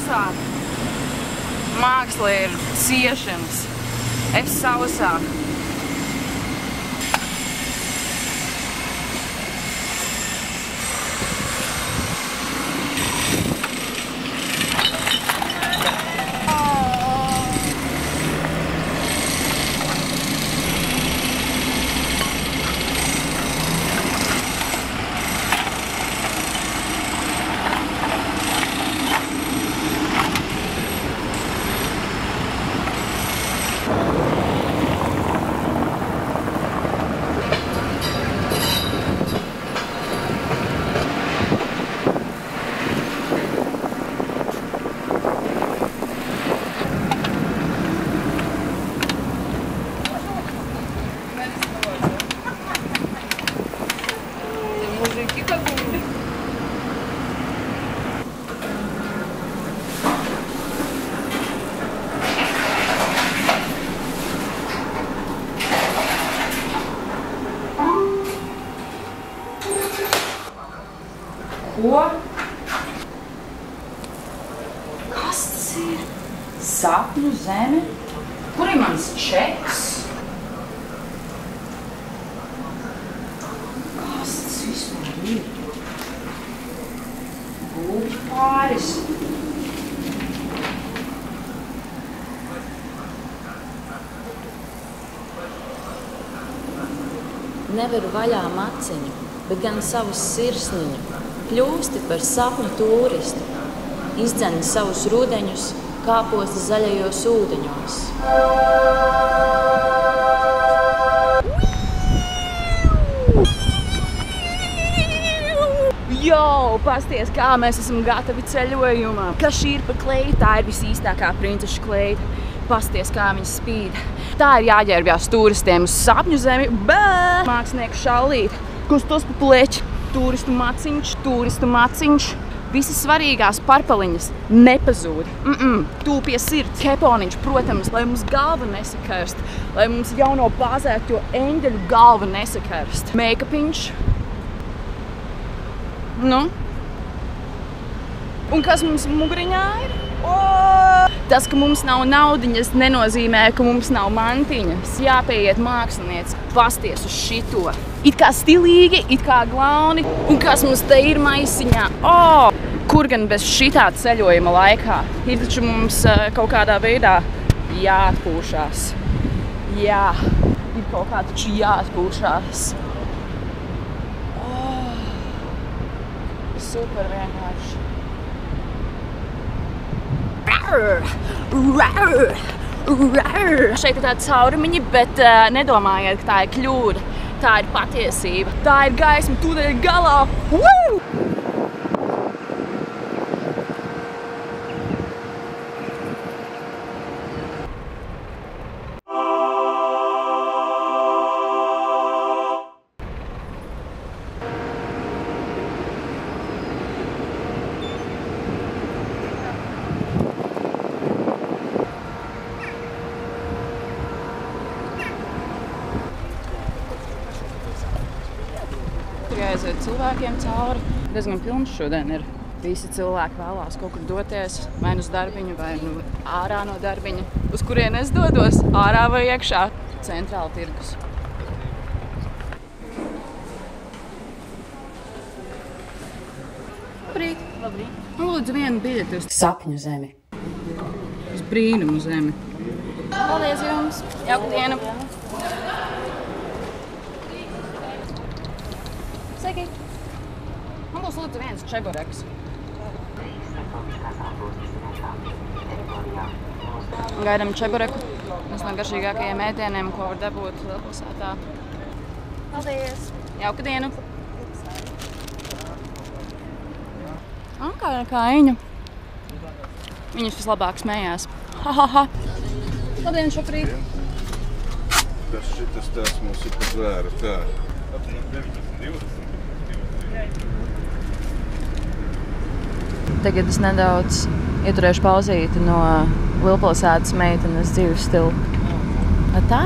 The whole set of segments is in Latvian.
sausā. Māksla ir ciešanas. Es sausā. Ko? Kas tas ir? Sapņu zeme? Kur ir mans čeks? Kas tas vispār ir? Gulbju pāris. Neveru vaļā maciņu, bet gan savu sirsniņu. Kļūsti par sapņu tūristu, izdzeni savus rudeņus, kāposti zaļajos ūdeņos. Jo, pasties, kā mēs esam gatavi ceļojumā. Kas šī ir pa kleitu? Tā ir visīstākā princešu kleita. Pasties, kā viņa spīd. Tā ir jāģērbjās turistiem uz sapņu zemi. Mākslinieku šallīt, kustos pa pleķi. Turistu maciņš. Visas svarīgās parpaliņas nepazūd. Tū pie sirds. Keponiņš, protams, lai mums galva nesakarst. Lai mums jauno bāzēto eņģeļu galva nesakarst. Meikapiņš. Nu? Un kas mums muguriņā ir? Tas, ka mums nav naudiņas, nenozīmē, ka mums nav mantiņas. Jāpieiet mākslinieci, pasties uz šito. It kā stilīgi, it kā glauni. Un kas mums te ir maisiņā? Kur gan bez šitā ceļojuma laikā? Ir taču mums kaut kādā veidā jāatpūšās. Jā, ir kaut kā taču jāatpūšās. Super vienkārši. Šeit ir tādi caurumiņi, bet nedomājiet, ka tā ir kļūda. Tā ir patiesība. Tā ir gaisma tūdaļ galā. Aiziet cilvēkiem cauri. Diezgan pilns šodien ir. Visi cilvēki vēlās kaut kur doties, vai uz darbiņu, vai ārā no darbiņa. Uz kurien es dodos? Ārā vai iekšā? Centrāla tirgus. Labrīt. Labrīt. Lūdzu, vienu biļeti uz sapņu zemi. Uz brīnumu zemi. Paldies jums. Jauku dienu. Sveiki! Man būs lūdzu viens čebureks. Gaidām čebureku. Viens no garšīgākajiem ēdieniem, ko var dabūt Lielpilsētā. Paldies! Jauka dienu! Kā Iņa. Viņas vislabāk smējās. Ha! Labdien, šokrīt! Šitas tās mums ir pa zvēru, tā. Tagad es nedaudz ieturēšu pauzīti no Lielpilsētas meitenes dzīves stilu. Tā!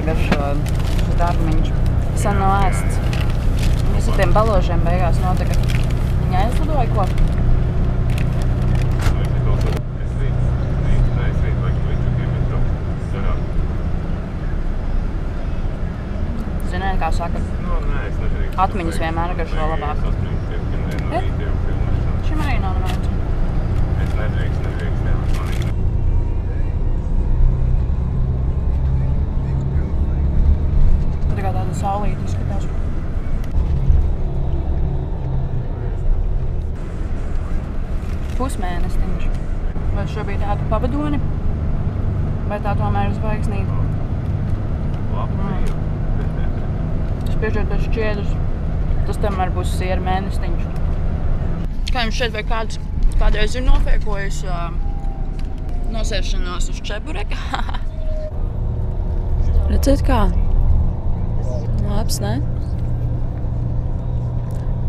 garšo šis dārmiņš. Sen nav ēsts. Visu tiem baložiem beigās notika. Viņa aizlidoja ko? Ziniet, kā saka? Atmiņas vienmēr garšo labāk. Šim arī nav nevajadz. Es nedrīkst. Tā kā tāda saulīta izskatās. Pusmēnestiņš. Vai šo bija tādu pavadoni? Vai tā tomēr ir zvaigznīta? Spiežot pēc šķiedrus, tas tomēr būs siera mēnestiņš. Kā jums šeit vai kādreiz ir nofēkojis nosēšanos uz čebureka? Redzēt kā? Labs, ne?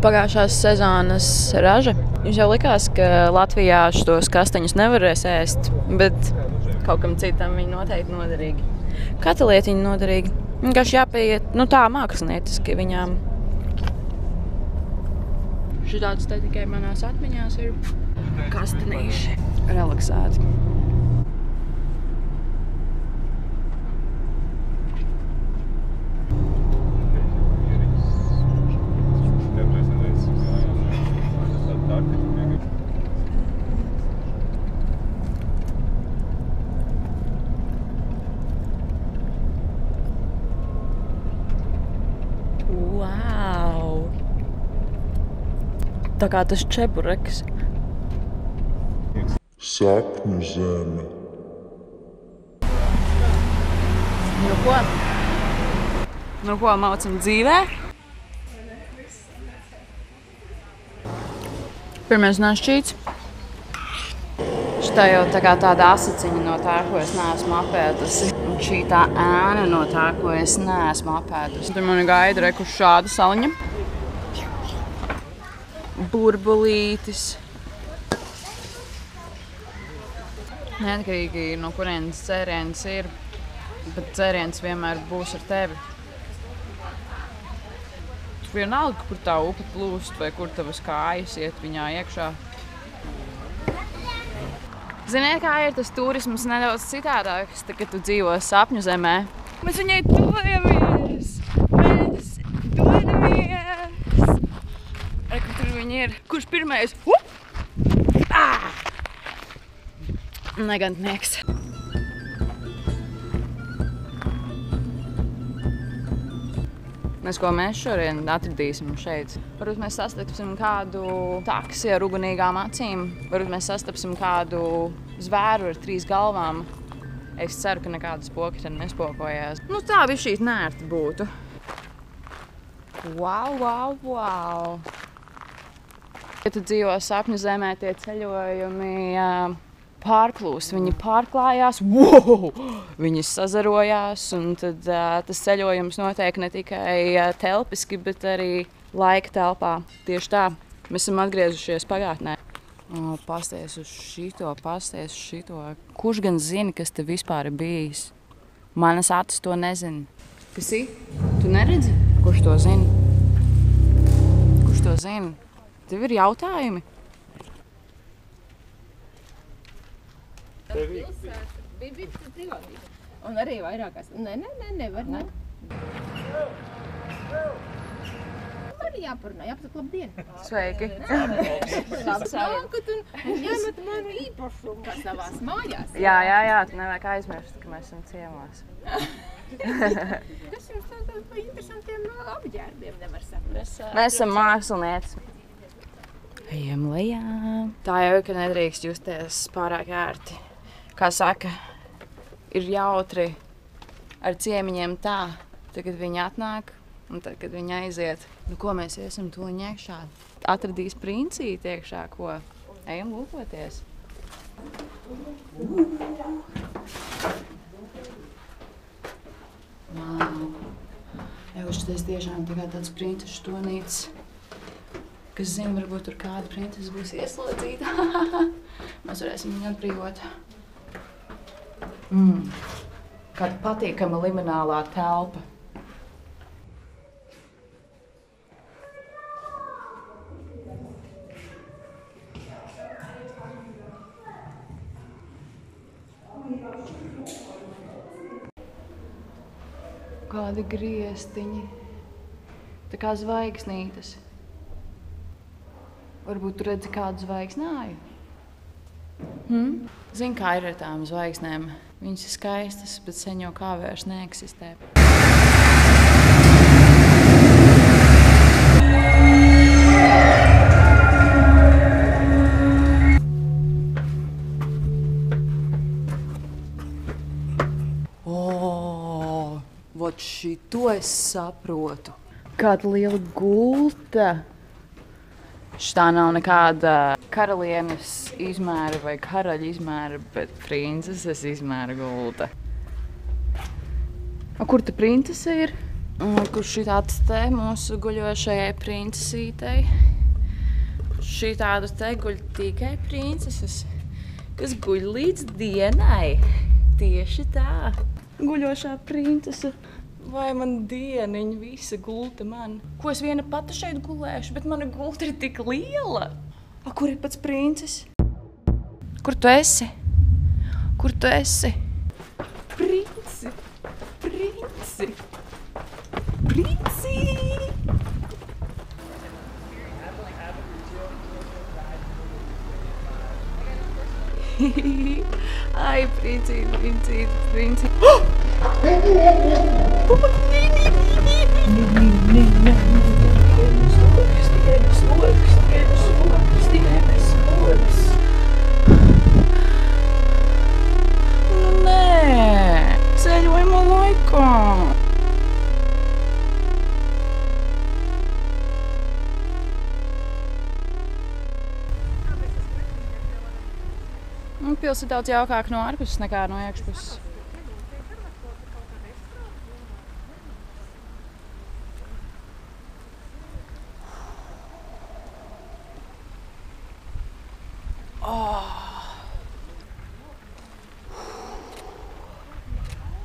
Pagājušās sezonas raža. Jums jau likās, ka Latvijā šos kastaņus nevarēs ēst, bet kaut kam citam viņi noteikti noderīgi. Katra lietiņa noderīga. Vienkārši jāpieiet, tā mākslinieciski viņām. Šitāds te tikai manās atmiņās ir kastanīši relaksēti. Wow! Tā kā tas čebureks. Sapņu zeme. Nu ko maucam dzīvē? Pirmais našķīts. Šitā jau tā kā tāda asaciņa no tā, ko es neesmu apēdusi. Un šī tā ēna no tā, ko es neesmu apēdusi. Tur mani gaida reku šāda saliņa. Burbulītis. Neatkarīgi no kurienes dzēriens ir, bet dzēriens vienmēr būs ar tevi. Tur vienalga, kur tā upe plūst vai kur tavas kājas iet viņā iekšā. Ziniet, kā ir tas turisms nedaudz citādāks, kad tu dzīvo sapņu zemē? Mēs viņai tuvojamies! Mēs dodamies! Kur tur viņi ir? Kurš pirmais? Negantnieks. Ko mēs šodien atradīsim šeit? Varbūt mēs sastapsim kādu taksi ar ugunīgām acīm. Varbūt mēs sastapsim kādu zvēru ar 3 galvām. Es ceru, ka nekādas spoki tad nespokojās. Tā bišķīt nērti būtu. Wow! Ja tu dzīvo sapņu zemē, tie ceļojumi pārplūst. Viņi pārklājās, viņi sazarojās, un tad tas ceļojums notiek ne tikai telpiski, bet arī laika telpā. Tieši tā, mēs esam atgriezušies pagātnē. Pasties uz šito. Kurš gan zina, kas te vispār ir bijis? Manas acis to nezina. Kas ir? Tu neredzi? Kurš to zina? Tev ir jautājumi? Un arī vairākās. Nevar. Arī jāparunā, jāpasaka labdien. Sveiki. Labs nākat un ņemat manu īpašumu savās mājās. Jā, tu nevajag aizmirst, ka mēs esam ciemās. Kas jums tādās par interesantiem apģērbiem nevar saprast? Mēs esam mākslinieci. Ejam lejā. Tā jau, ka nedrīkst justies pārāk ērti. Kā saka, ir jautri ar ciemiņiem tā, tad, kad viņi atnāk un tad, kad viņi aiziet. Ko mēs iesim tūliņ iekšā? Atradīs princīti iekšā, ko? Ejam lūkoties. Wow. Tas tiešām tāds princešu tonīts. Kas zina, varbūt tur kāda princese būs ieslodzīta. Mēs varēsim viņu atbrīvot. Kāda patīkama liminālā telpa. Kādi griestiņi, tā kā zvaigznītes. Varbūt tu redzi kādu zvaigznāju? Zini, kā ir ar tām zvaigznēm? Viņas ir skaistas, bet sen jau kā vairs neeksistē. Vot šito es saprotu. Kāda liela gulta. Šitā nav nekāda karalienes izmēra vai karaļa izmēra, bet princeses izmēra gulta. Kur ta princese ir? Kur šitāds te mūsu guļošajai princesītei? Šitādu te guļ tikai princeses, kas guļ līdz dienai. Tieši tā. Guļošā princese. Vai man dieniņa visa gulta man? Ko es viena pati šeit gulēšu, bet mana gulta ir tik liela. Kur ir pats princis? Kur tu esi? Kur tu esi? Princi! Princi! Princi! Ai, princīt, princīt, princīt. Nu nē, ceļojuma laikā. Pils ir daudz jaukāk no ārpuses nekā no iekšpuses.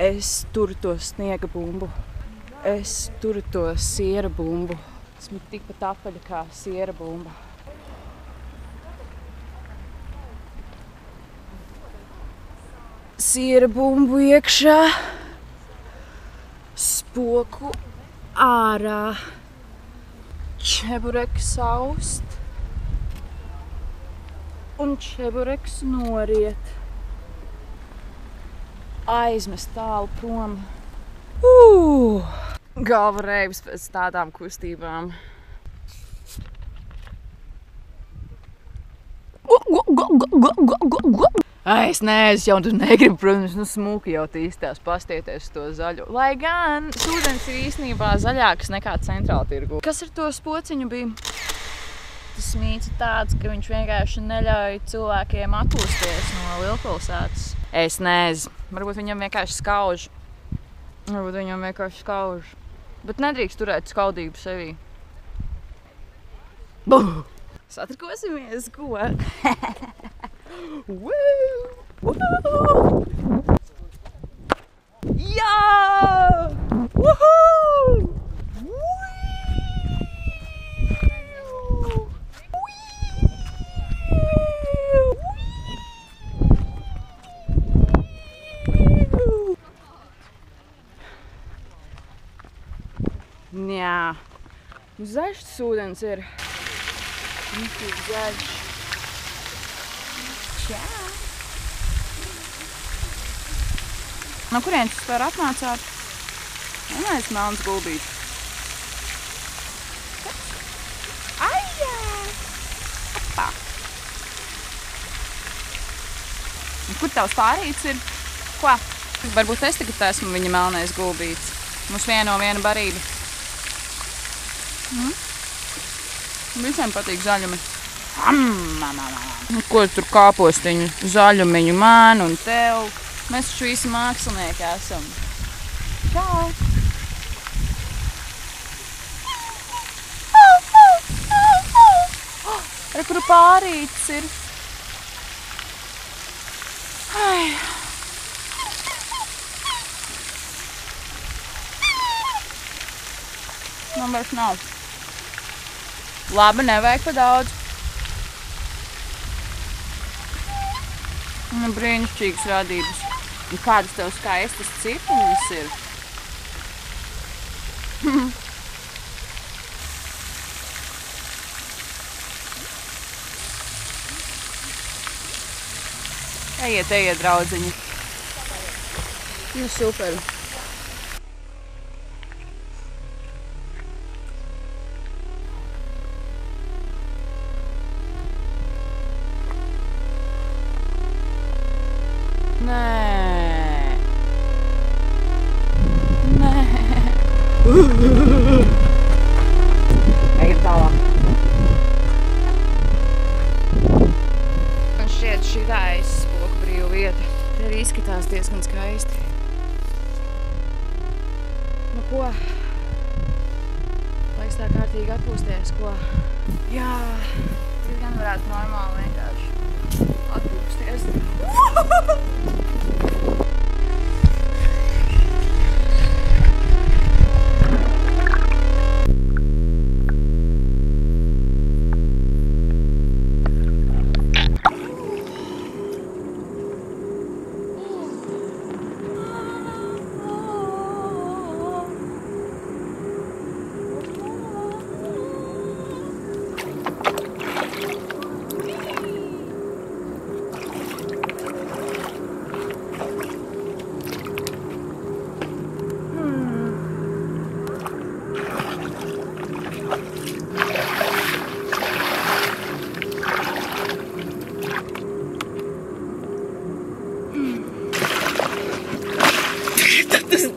Es turu to sniega bumbu. Es turu to siera bumbu. Esmu tikpat apaļa kā siera bumba. Siera bumbu iekšā, spoku ārā, čebureks aust un čebureks noriet. Aizmest tālu prom. Galva reibs pēc tādām kustībām. Es jau negribu, protams, smuki jau tīstās pastieties to zaļo. Lai gan ūdens ir īstenībā zaļāks nekā centrāla tirgu. Kas ar to spociņu bija? Tas mīts ir tāds, ka viņš vienkārši neļauj cilvēkiem atpūsties no lielpilsētas. Es nezinu. Varbūt viņam vienkārši skauž. Bet nedrīkst turēt skaudību sevī. Satrikosimies, ko? Jā! Jā, zaļš tas ūdens ir. Viņš ir zaļš. Čā! No kurienes jūs var atnācāt? Vienais melns gulbīts. Aijā! Apā! Un kur tavs pārīts ir? Ko? Varbūt es tagad esmu viņa melnais gulbīts. Mums viena barība. Visiem patīk zaļumi. Ko tur kāpostiņu, zaļumiņu man un tev? Mēs taču visi mākslinieki esam. Čau! Re, kuru pārītis ir. Man vairs nav. Labi, nevajag pa daudz. Brīnišķīgas radības. Un kādas tev skaistas cipuņas ir? Ejiet, draudzeņi. Nu, super. Ejam tālāk. Man šķiet šitā spoku brīvu vieta. Te arī izskatās diezgan skaisti. Nu ko? Laiks tā kārtīgi atpūsties, ko? Jā, tad gan varētu normāli vienkārši atpūsties.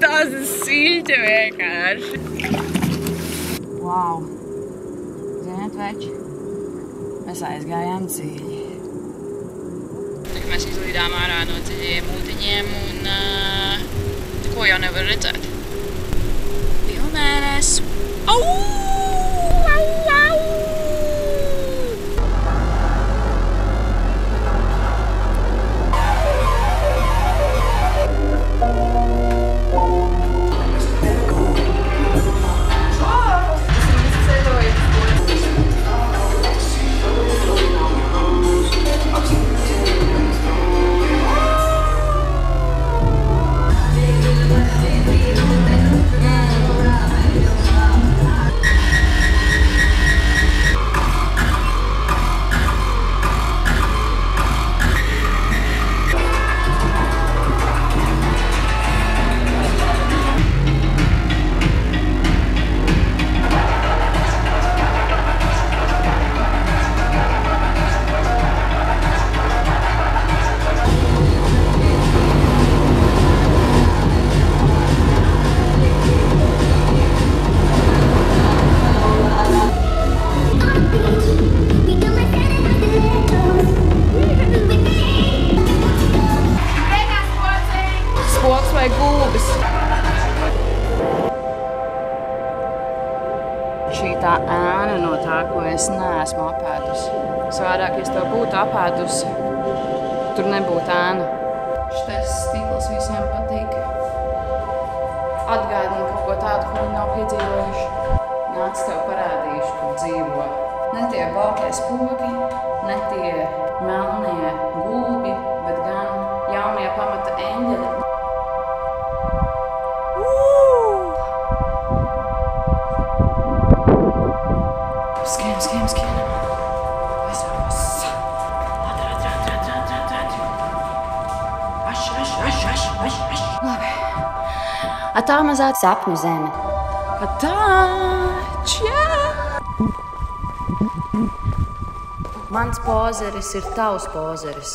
Tas siļķa vienkārši. Wow! Ziniet, veči, mēs aizgājām dziļi. Tagad mēs izlīdām ārā no dziļiem ūdeņiem un ko jau nevar redzēt. Pilnēnes. Au! Šī tā ēna no tā, ko es neesmu apēdusi. Savādāk, ja es to būtu apēdusi, tur nebūtu ēna. Šitais stīkls visiem patīk. Atgādina kaut ko tādu, ko viņi nav piedzīvojuši. Nāc tev parādīšu, kur dzīvo. Ne tie baltie spoki, ne tie melnie gulbi, bet gan jaunie pamata eņģeļi. Skrien. Aizrāvas. Aš. Labi. Tā mazā sapņu zeme. Mans pozeris ir tavs pozeris.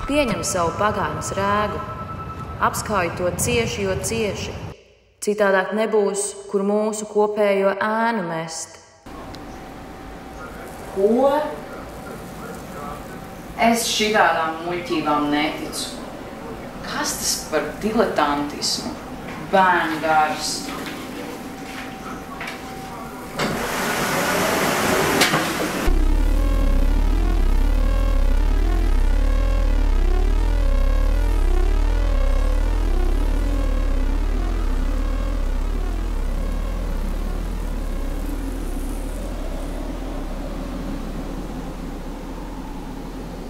Pieņem savu pagātnes rēgu. Apskauj to cieši, jo cieši. Citādāk nebūs, kur mūsu kopējo ēnu mest. Ko? Es šitādām muļķībām neticu. Kas tas par diletantismu? Bērngārs.